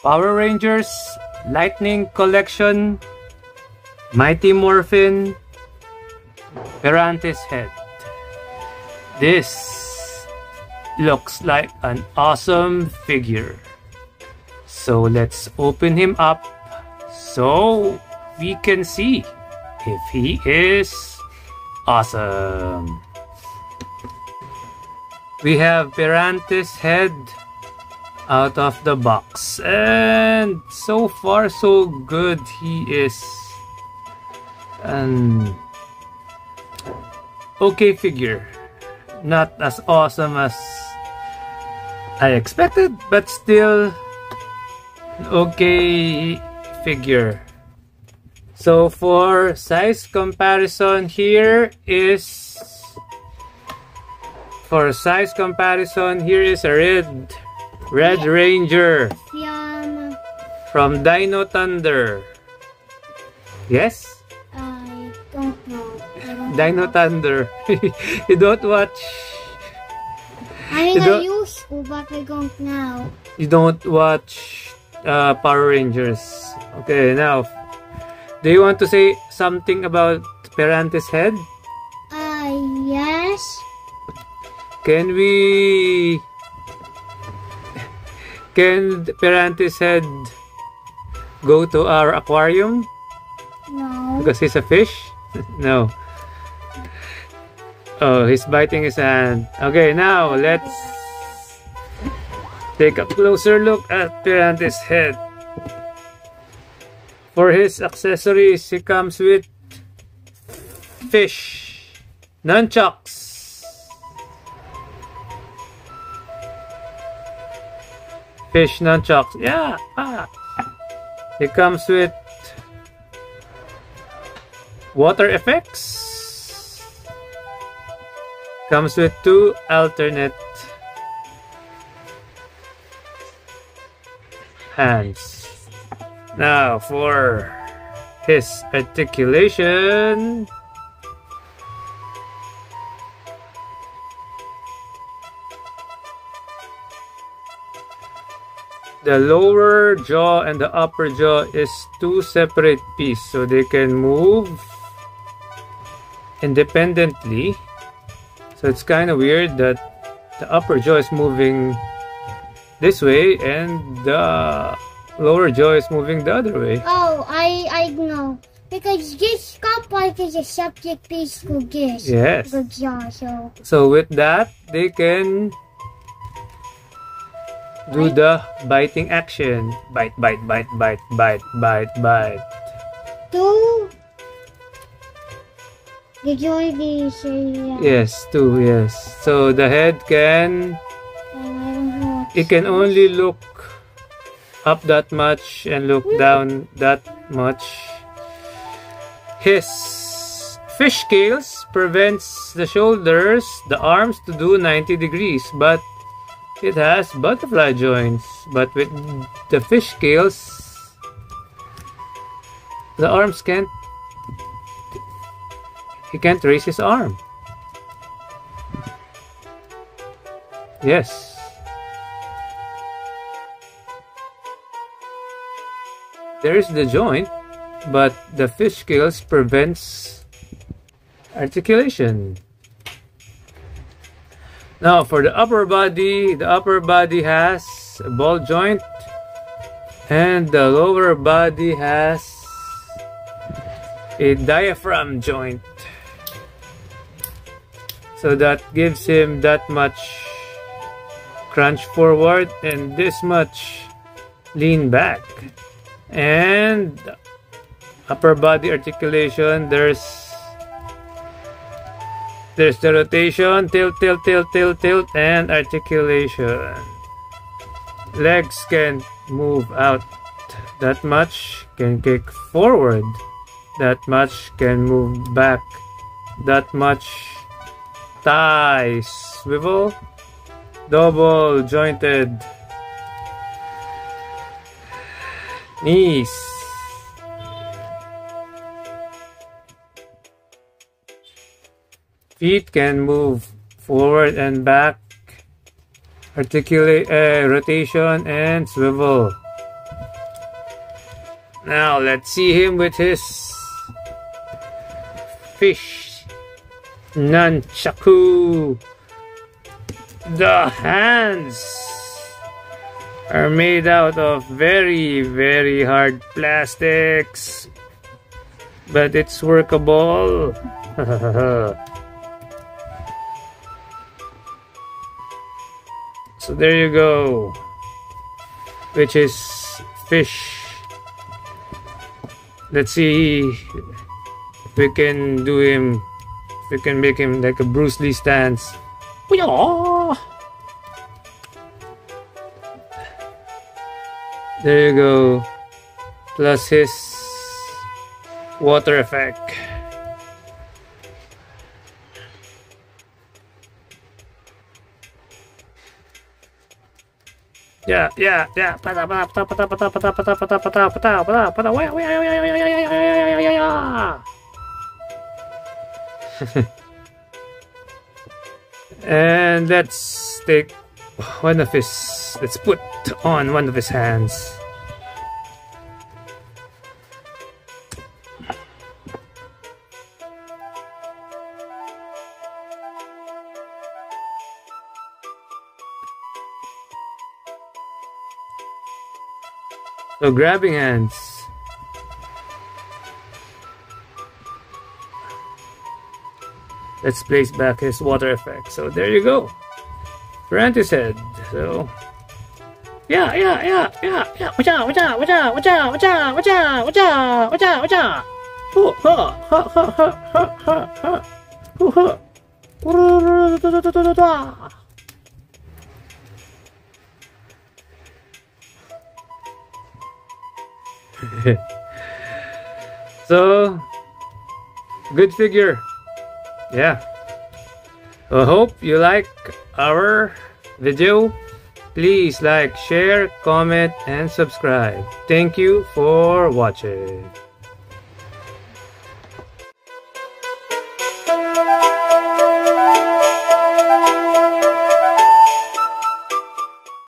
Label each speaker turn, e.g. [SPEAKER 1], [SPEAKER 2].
[SPEAKER 1] Power Rangers, Lightning Collection, Mighty Morphin, Pirantishead. This looks like an awesome figure. So let's open him up so we can see if he is awesome. We have Pirantishead out of the box, and so far so good. He is an okay figure, not as awesome as I expected, but still an okay figure. So for size comparison, here is a Red Ranger from Dino Thunder. Yes?
[SPEAKER 2] I don't know.
[SPEAKER 1] Dino Thunder. You don't watch?
[SPEAKER 2] I mean, I used to, but I don't now.
[SPEAKER 1] You don't watch Power Rangers. Okay, now, do you want to say something about Pirantishead?
[SPEAKER 2] Yes.
[SPEAKER 1] Can Pirantishead go to our aquarium?
[SPEAKER 2] No.
[SPEAKER 1] Because he's a fish? No. Oh, he's biting his hand. Okay, now let's take a closer look at Pirantishead. For his accessories, he comes with fish, nunchucks, yeah. He comes with water effects. Comes with 2 alternate hands. Now for his articulation, the lower jaw and the upper jaw is 2 separate pieces, so they can move independently. So it's kind of weird that the upper jaw is moving this way and the lower jaw is moving the other way.
[SPEAKER 2] Oh, I know. Because this cup is a separate piece to this.
[SPEAKER 1] Yes.
[SPEAKER 2] The jaw,
[SPEAKER 1] so with that, they can do the biting action. Bite, bite, bite, bite, bite, bite, bite.
[SPEAKER 2] 2. Did you already say that?
[SPEAKER 1] Yes, 2, yes. So the head can... It can only look up that much and look down that much. His fish scales prevents the shoulders, the arms to do 90 degrees, but it has butterfly joints. But with the fish scales, the arms can't. He can't raise his arm. Yes. There is the joint, but the fish scales prevents articulation. Now for the upper body has a ball joint, and the lower body has a diaphragm joint. So that gives him that much crunch forward and this much lean back. And upper body articulation, there's the rotation, tilt, tilt, tilt, tilt, tilt, and articulation. Legs can move out that much, can kick forward that much, can move back that much. Thighs swivel, double jointed. Knees. Feet can move forward and back, articulate, rotation and swivel. Now let's see him with his fish nunchaku. The hands are made out of very, very hard plastics, but it's workable. So there you go, which is fish. Let's see if we can do him. We can make him like a Bruce Lee stance. There you go. Plus his water effect. Yeah. And let's take one of his. Let's put on one of his hands. So grabbing hands. Let's place back his water effect. So there you go. Pirantishead. So yeah. So good figure. Yeah. I hope you like our video. Please like, share, comment, and subscribe. Thank you for watching.